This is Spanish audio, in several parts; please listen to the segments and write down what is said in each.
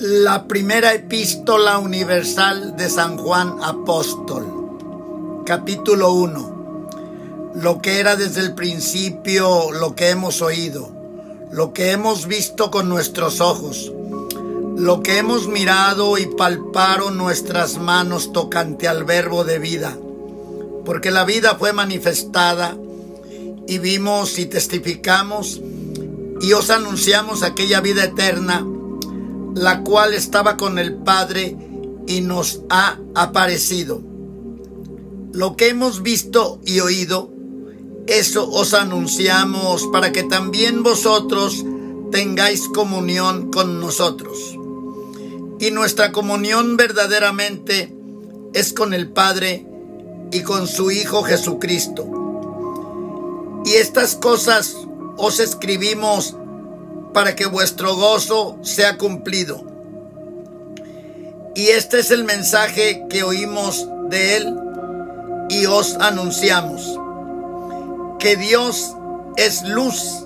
La primera epístola universal de San Juan Apóstol, capítulo 1. Lo que era desde el principio, lo que hemos oído, lo que hemos visto con nuestros ojos, lo que hemos mirado y palparon nuestras manos tocante al verbo de vida, porque la vida fue manifestada y vimos y testificamos y os anunciamos aquella vida eterna, la cual estaba con el Padre y nos ha aparecido. Lo que hemos visto y oído, eso os anunciamos para que también vosotros tengáis comunión con nosotros. Y nuestra comunión verdaderamente es con el Padre y con su Hijo Jesucristo. Y estas cosas os escribimos para que vuestro gozo sea cumplido. Y este es el mensaje que oímos de Él y os anunciamos: que Dios es luz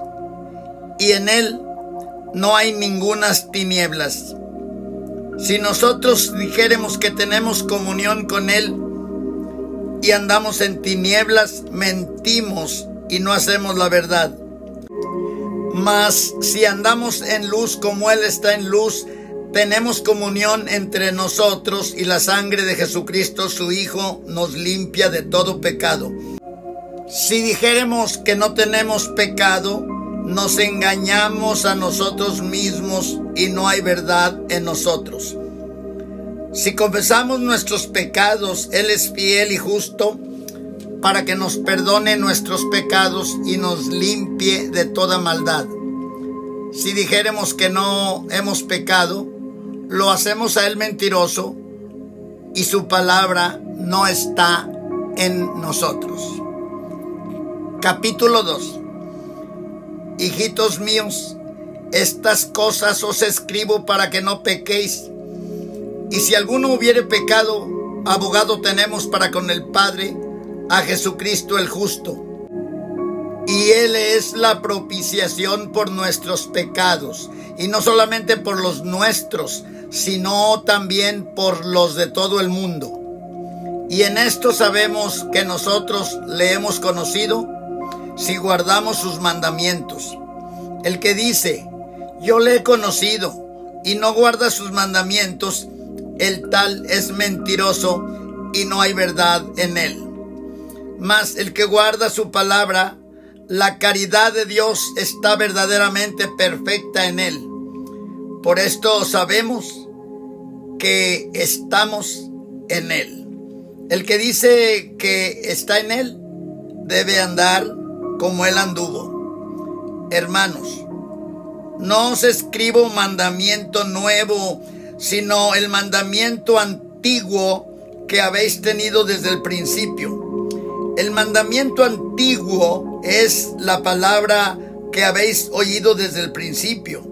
y en Él no hay ningunas tinieblas. Si nosotros dijéremos que tenemos comunión con Él y andamos en tinieblas, mentimos y no hacemos la verdad. Mas si andamos en luz como Él está en luz, tenemos comunión entre nosotros y la sangre de Jesucristo, su Hijo, nos limpia de todo pecado. Si dijéramos que no tenemos pecado, nos engañamos a nosotros mismos y no hay verdad en nosotros. Si confesamos nuestros pecados, Él es fiel y justo para que nos perdone nuestros pecados y nos limpie de toda maldad. Si dijéremos que no hemos pecado, lo hacemos a Él mentiroso y su palabra no está en nosotros. Capítulo 2. Hijitos míos, estas cosas os escribo para que no pequéis. Y si alguno hubiere pecado, abogado tenemos para con el Padre, a Jesucristo el justo. Y Él es la propiciación por nuestros pecados, y no solamente por los nuestros, sino también por los de todo el mundo. Y en esto sabemos que nosotros le hemos conocido, si guardamos sus mandamientos. El que dice, yo le he conocido, y no guarda sus mandamientos, el tal es mentiroso, y no hay verdad en él. Mas el que guarda su palabra, la caridad de Dios está verdaderamente perfecta en él. Por esto sabemos que estamos en él. El que dice que está en él, debe andar como él anduvo. Hermanos, no os escribo mandamiento nuevo, sino el mandamiento antiguo que habéis tenido desde el principio. El mandamiento antiguo es la palabra que habéis oído desde el principio.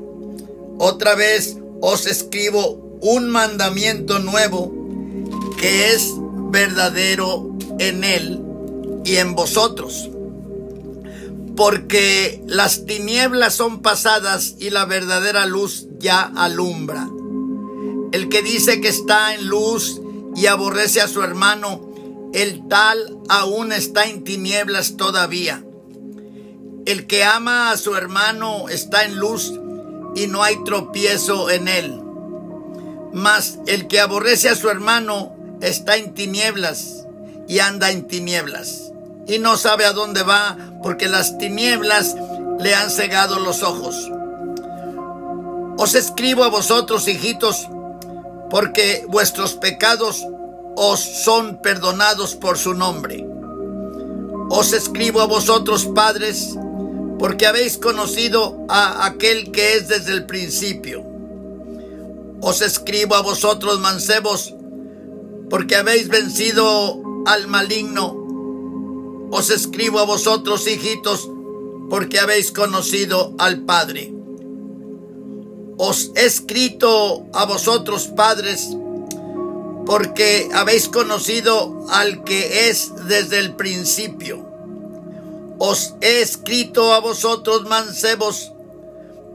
Otra vez os escribo un mandamiento nuevo que es verdadero en Él y en vosotros. Porque las tinieblas son pasadas y la verdadera luz ya alumbra. El que dice que está en luz y aborrece a su hermano, el tal aún está en tinieblas todavía. El que ama a su hermano está en luz y no hay tropiezo en él. Mas el que aborrece a su hermano está en tinieblas y anda en tinieblas y no sabe a dónde va, porque las tinieblas le han cegado los ojos. Os escribo a vosotros, hijitos, porque vuestros pecados os son perdonados por su nombre. Os escribo a vosotros, padres, porque habéis conocido a aquel que es desde el principio. Os escribo a vosotros, mancebos, porque habéis vencido al maligno. Os escribo a vosotros, hijitos, porque habéis conocido al Padre. Os he escrito a vosotros, padres, porque habéis conocido al que es desde el principio. Os he escrito a vosotros, mancebos,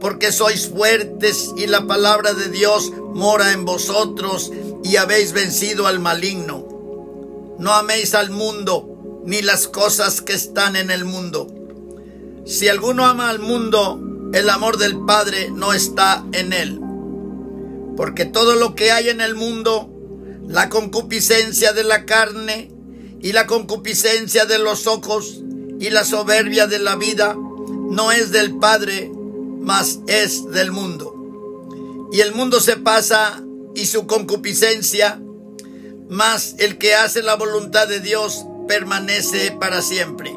porque sois fuertes y la palabra de Dios mora en vosotros y habéis vencido al maligno. No améis al mundo ni las cosas que están en el mundo. Si alguno ama al mundo, el amor del Padre no está en él. Porque todo lo que hay en el mundo, la concupiscencia de la carne y la concupiscencia de los ojos y la soberbia de la vida, no es del Padre, mas es del mundo. Y el mundo se pasa y su concupiscencia, mas el que hace la voluntad de Dios permanece para siempre.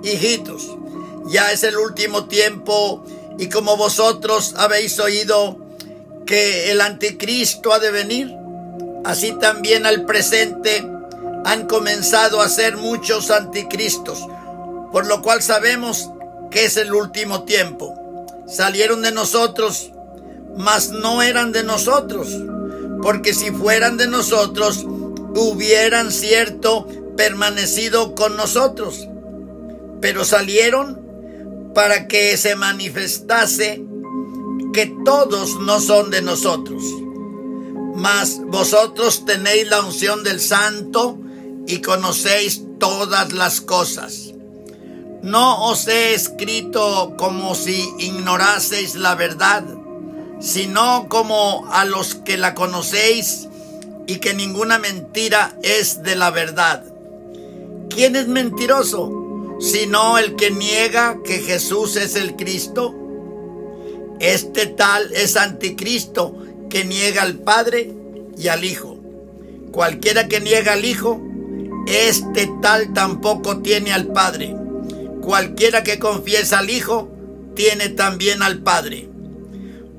Hijitos, ya es el último tiempo, y como vosotros habéis oído que el anticristo ha de venir, así también al presente han comenzado a ser muchos anticristos, por lo cual sabemos que es el último tiempo. Salieron de nosotros, mas no eran de nosotros, porque si fueran de nosotros, hubieran cierto permanecido con nosotros. Pero salieron para que se manifestase que todos no son de nosotros. Mas vosotros tenéis la unción del Santo y conocéis todas las cosas. No os he escrito como si ignoraseis la verdad, sino como a los que la conocéis, y que ninguna mentira es de la verdad. ¿Quién es mentiroso, sino el que niega que Jesús es el Cristo? Este tal es anticristo, que niega al Padre y al Hijo. Cualquiera que niega al Hijo, este tal tampoco tiene al Padre. Cualquiera que confiesa al Hijo, tiene también al Padre.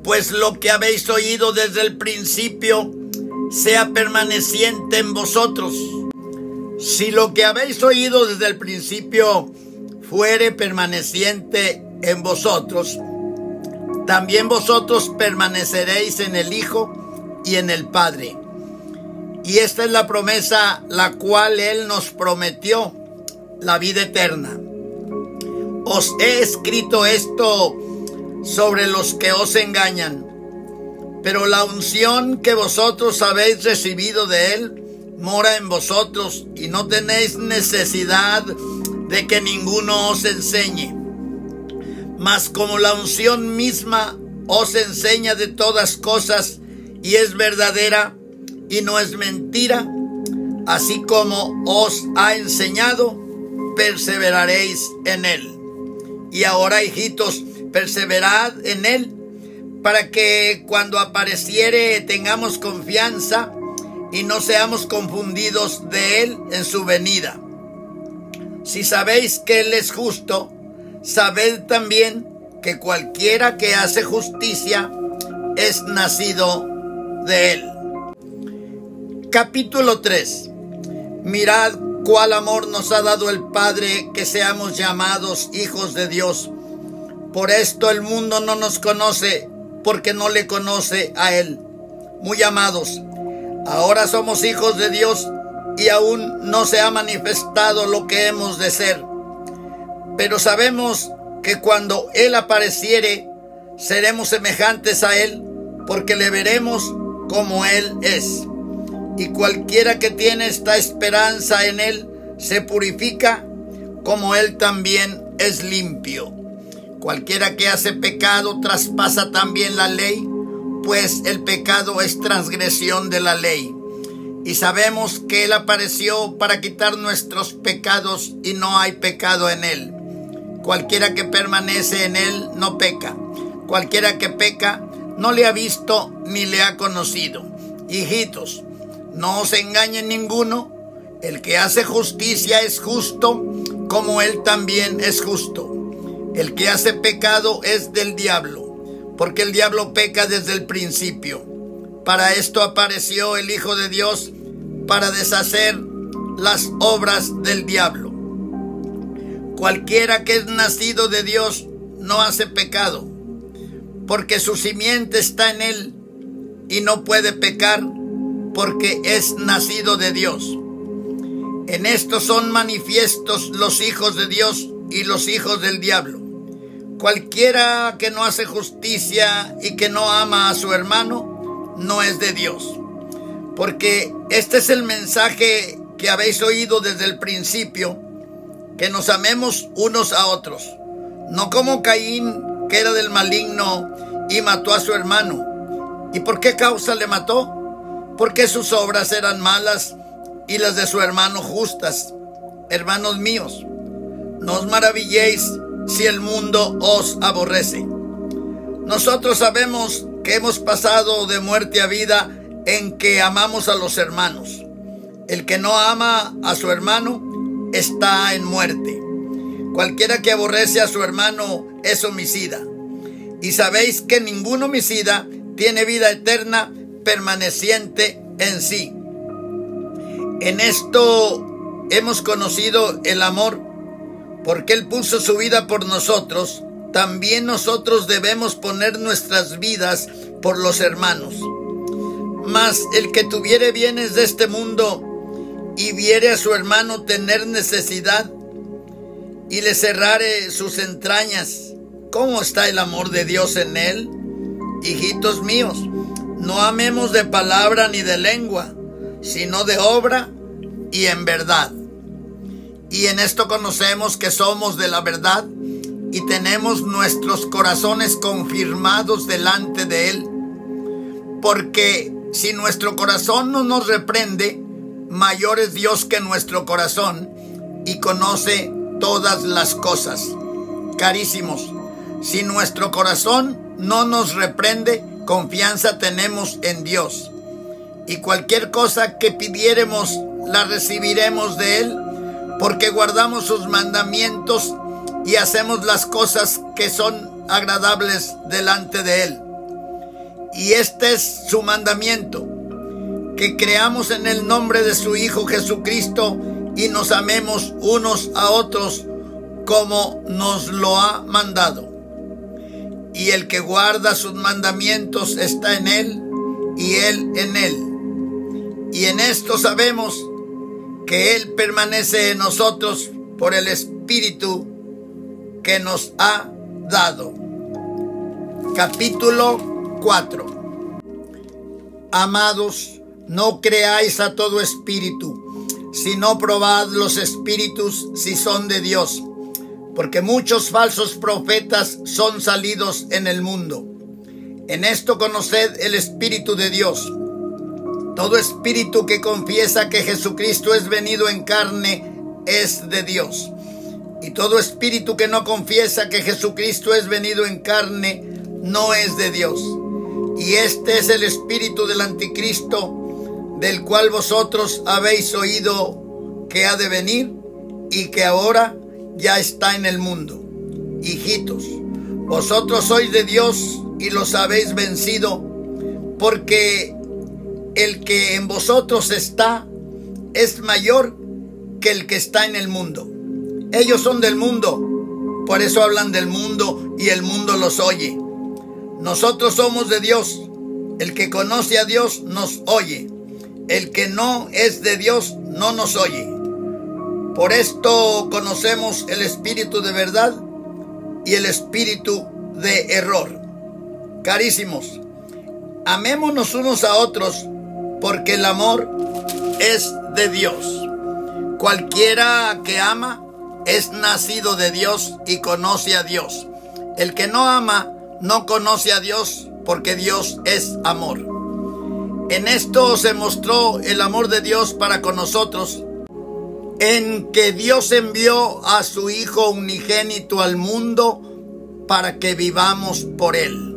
Pues lo que habéis oído desde el principio, sea permaneciente en vosotros. Si lo que habéis oído desde el principio fuere permaneciente en vosotros, también vosotros permaneceréis en el Hijo y en el Padre. Y esta es la promesa la cual Él nos prometió, la vida eterna. Os he escrito esto sobre los que os engañan, pero la unción que vosotros habéis recibido de Él mora en vosotros, y no tenéis necesidad de que ninguno os enseñe. Mas como la unción misma os enseña de todas cosas, y es verdadera y no es mentira, así como os ha enseñado, perseveraréis en Él. Y ahora, hijitos, perseverad en Él, para que cuando apareciere tengamos confianza y no seamos confundidos de Él en su venida. Si sabéis que Él es justo, sabed también que cualquiera que hace justicia es nacido de Él. Capítulo 3. Mirad cuál amor nos ha dado el Padre, que seamos llamados hijos de Dios. Por esto el mundo no nos conoce, porque no le conoce a Él. Muy amados, ahora somos hijos de Dios, y aún no se ha manifestado lo que hemos de ser. Pero sabemos que cuando Él apareciere, seremos semejantes a Él, porque le veremos como Él es. Y cualquiera que tiene esta esperanza en Él, se purifica como Él también es limpio. Cualquiera que hace pecado traspasa también la ley, pues el pecado es transgresión de la ley. Y sabemos que Él apareció para quitar nuestros pecados, y no hay pecado en Él. Cualquiera que permanece en Él no peca. Cualquiera que peca no le ha visto ni le ha conocido. Hijitos, no os engañe ninguno. El que hace justicia es justo, como Él también es justo. El que hace pecado es del diablo, porque el diablo peca desde el principio. Para esto apareció el Hijo de Dios, para deshacer las obras del diablo. Cualquiera que es nacido de Dios no hace pecado, porque su simiente está en Él, y no puede pecar, porque es nacido de Dios. En esto son manifiestos los hijos de Dios y los hijos del diablo. Cualquiera que no hace justicia y que no ama a su hermano, no es de Dios. Porque este es el mensaje que habéis oído desde el principio, que nos amemos unos a otros. No como Caín, que era del maligno y mató a su hermano. ¿Y por qué causa le mató? Porque sus obras eran malas y las de su hermano justas. Hermanos míos, no os maravilléis si el mundo os aborrece. Nosotros sabemos que hemos pasado de muerte a vida en que amamos a los hermanos. El que no ama a su hermano está en muerte. Cualquiera que aborrece a su hermano es homicida. Y sabéis que ningún homicida tiene vida eterna permaneciente en sí. En esto hemos conocido el amor, porque Él puso su vida por nosotros. También nosotros debemos poner nuestras vidas por los hermanos. Mas el que tuviere bienes de este mundo y viere a su hermano tener necesidad y le cerrare sus entrañas, ¿cómo está el amor de Dios en él? Hijitos míos, no amemos de palabra ni de lengua, sino de obra y en verdad. Y en esto conocemos que somos de la verdad y tenemos nuestros corazones confirmados delante de Él. Porque si nuestro corazón no nos reprende, mayor es Dios que nuestro corazón y conoce todas las cosas. Carísimos, si nuestro corazón no nos reprende, confianza tenemos en Dios. Y cualquier cosa que pidiéremos, la recibiremos de Él, porque guardamos sus mandamientos y hacemos las cosas que son agradables delante de Él. Y este es su mandamiento, que creamos en el nombre de su Hijo Jesucristo y nos amemos unos a otros como nos lo ha mandado. Y el que guarda sus mandamientos está en Él y Él en Él. Y en esto sabemos que Él permanece en nosotros por el Espíritu que nos ha dado. Capítulo 4. Amados, no creáis a todo espíritu, sino probad los espíritus si son de Dios, porque muchos falsos profetas son salidos en el mundo. En esto conoced el Espíritu de Dios. Todo espíritu que confiesa que Jesucristo es venido en carne es de Dios. Y todo espíritu que no confiesa que Jesucristo es venido en carne no es de Dios. Y este es el espíritu del anticristo, del cual vosotros habéis oído que ha de venir y que ahora ya está en el mundo. Hijitos, vosotros sois de Dios y los habéis vencido, porque el que en vosotros está es mayor que el que está en el mundo. Ellos son del mundo, por eso hablan del mundo y el mundo los oye. Nosotros somos de Dios. El que conoce a Dios nos oye. El que no es de Dios no nos oye. Por esto conocemos el espíritu de verdad y el espíritu de error. Carísimos, amémonos unos a otros, porque el amor es de Dios. Cualquiera que ama es nacido de Dios y conoce a Dios. El que no ama no conoce a Dios, porque Dios es amor. En esto se mostró el amor de Dios para con nosotros, en que Dios envió a su Hijo unigénito al mundo para que vivamos por Él.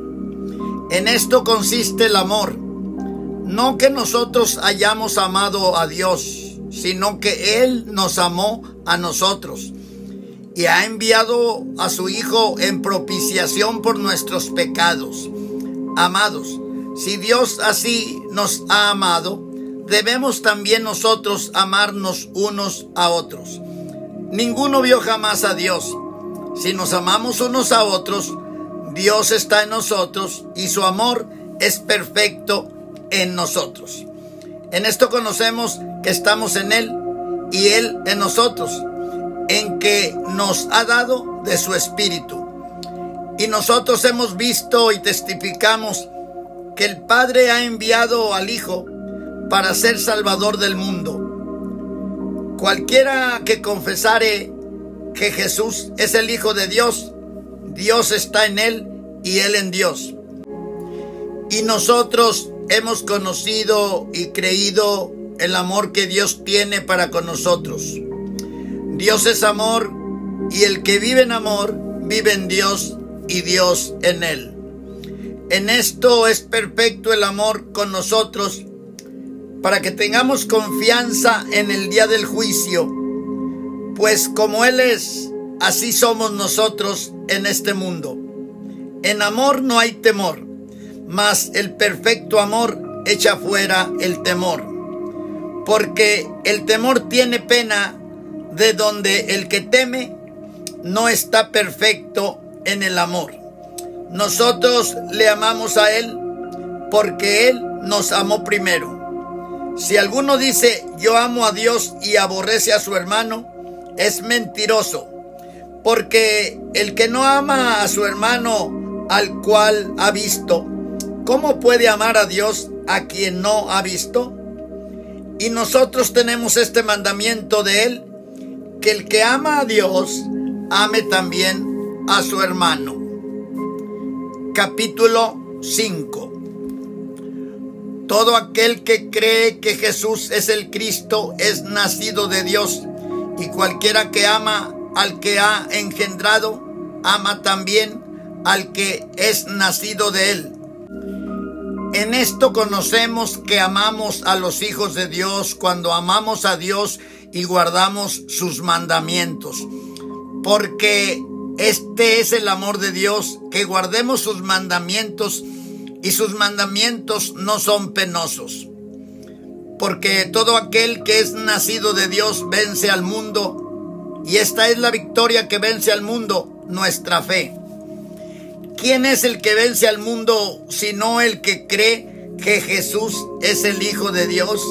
En esto consiste el amor, no que nosotros hayamos amado a Dios, sino que Él nos amó a nosotros y ha enviado a su Hijo en propiciación por nuestros pecados. Amados, si Dios así nos ha amado, debemos también nosotros amarnos unos a otros. Ninguno vio jamás a Dios. Si nos amamos unos a otros, Dios está en nosotros y su amor es perfecto en nosotros. En esto conocemos que estamos en Él y Él en nosotros, en que nos ha dado de su Espíritu. Y nosotros hemos visto y testificamos que el Padre ha enviado al Hijo para ser Salvador del mundo. Cualquiera que confesare que Jesús es el Hijo de Dios, Dios está en él y él en Dios. Y nosotros hemos conocido y creído el amor que Dios tiene para con nosotros. Dios es amor, y el que vive en amor, vive en Dios y Dios en él. En esto es perfecto el amor con nosotros, para que tengamos confianza en el día del juicio, pues como Él es, así somos nosotros en este mundo. En amor no hay temor, mas el perfecto amor echa fuera el temor, porque el temor tiene pena, de donde el que teme no está perfecto en el amor. Nosotros le amamos a Él porque Él nos amó primero. Si alguno dice yo amo a Dios y aborrece a su hermano, es mentiroso, porque el que no ama a su hermano al cual ha visto, ¿cómo puede amar a Dios a quien no ha visto? Y nosotros tenemos este mandamiento de Él, que el que ama a Dios, ame también a su hermano. Capítulo 5. Todo aquel que cree que Jesús es el Cristo es nacido de Dios, y cualquiera que ama al que ha engendrado, ama también al que es nacido de él. En esto conocemos que amamos a los hijos de Dios, cuando amamos a Dios y guardamos sus mandamientos. Porque este es el amor de Dios, que guardemos sus mandamientos, y sus mandamientos no son penosos. Porque todo aquel que es nacido de Dios vence al mundo, y esta es la victoria que vence al mundo, nuestra fe. ¿Quién es el que vence al mundo sino el que cree que Jesús es el Hijo de Dios?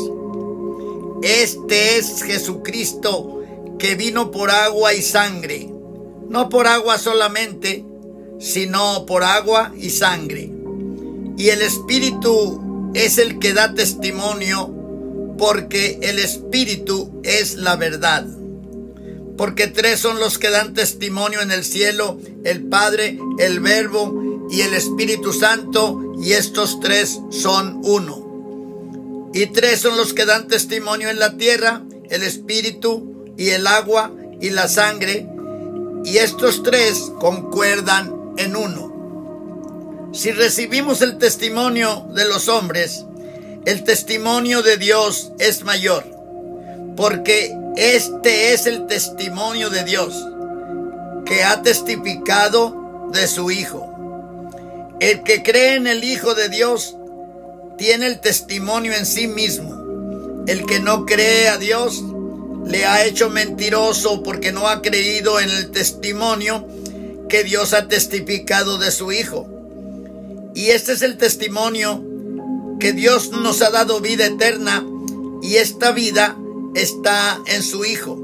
Este es Jesucristo, que vino por agua y sangre, no por agua solamente, sino por agua y sangre. Y el Espíritu es el que da testimonio, porque el Espíritu es la verdad. Porque tres son los que dan testimonio en el cielo: el Padre, el Verbo y el Espíritu Santo, y estos tres son uno. Y tres son los que dan testimonio en la tierra: el Espíritu y el agua y la sangre, y estos tres concuerdan en uno. Si recibimos el testimonio de los hombres, el testimonio de Dios es mayor, porque este es el testimonio de Dios, que ha testificado de su Hijo. El que cree en el Hijo de Dios tiene el testimonio en sí mismo. El que no cree a Dios le ha hecho mentiroso, porque no ha creído en el testimonio que Dios ha testificado de su Hijo. Y este es el testimonio, que Dios nos ha dado vida eterna, y esta vida está en su Hijo.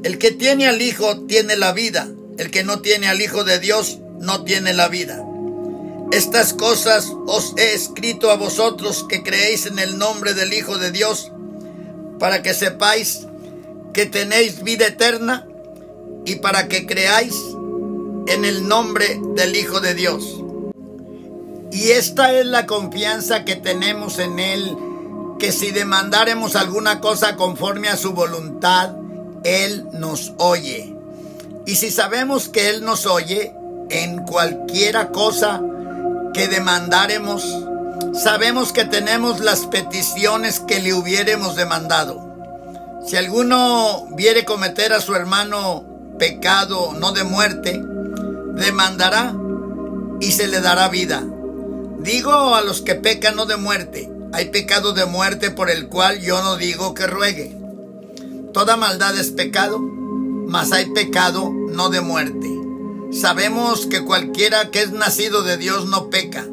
El que tiene al Hijo tiene la vida. El que no tiene al Hijo de Dios no tiene la vida. Estas cosas os he escrito a vosotros que creéis en el nombre del Hijo de Dios, para que sepáis que tenéis vida eterna, y para que creáis en el nombre del Hijo de Dios. Y esta es la confianza que tenemos en Él, que si demandáremos alguna cosa conforme a su voluntad, Él nos oye. Y si sabemos que Él nos oye en cualquiera cosa que demandáremos, sabemos que tenemos las peticiones que le hubiéremos demandado. Si alguno viere cometer a su hermano pecado no de muerte, demandará y se le dará vida. Digo a los que pecan no de muerte. Hay pecado de muerte por el cual yo no digo que ruegue. Toda maldad es pecado, mas hay pecado no de muerte. Sabemos que cualquiera que es nacido de Dios no peca,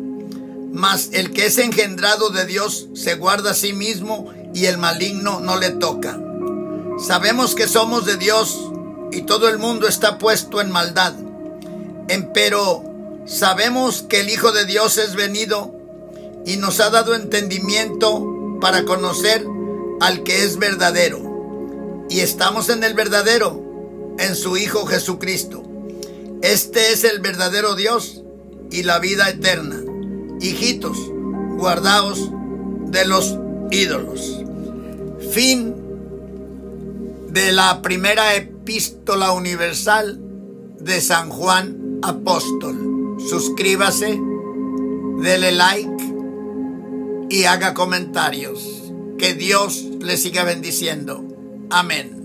mas el que es engendrado de Dios se guarda a sí mismo, y el maligno no le toca. Sabemos que somos de Dios, y todo el mundo está puesto en maldad. Empero sabemos que el Hijo de Dios es venido y nos ha dado entendimiento para conocer al que es verdadero. Y estamos en el verdadero, en su Hijo Jesucristo. Este es el verdadero Dios y la vida eterna. Hijitos, guardaos de los ídolos. Fin de la primera epístola universal de San Juan Apóstol. Suscríbase, dele like y haga comentarios. Que Dios le siga bendiciendo. Amén.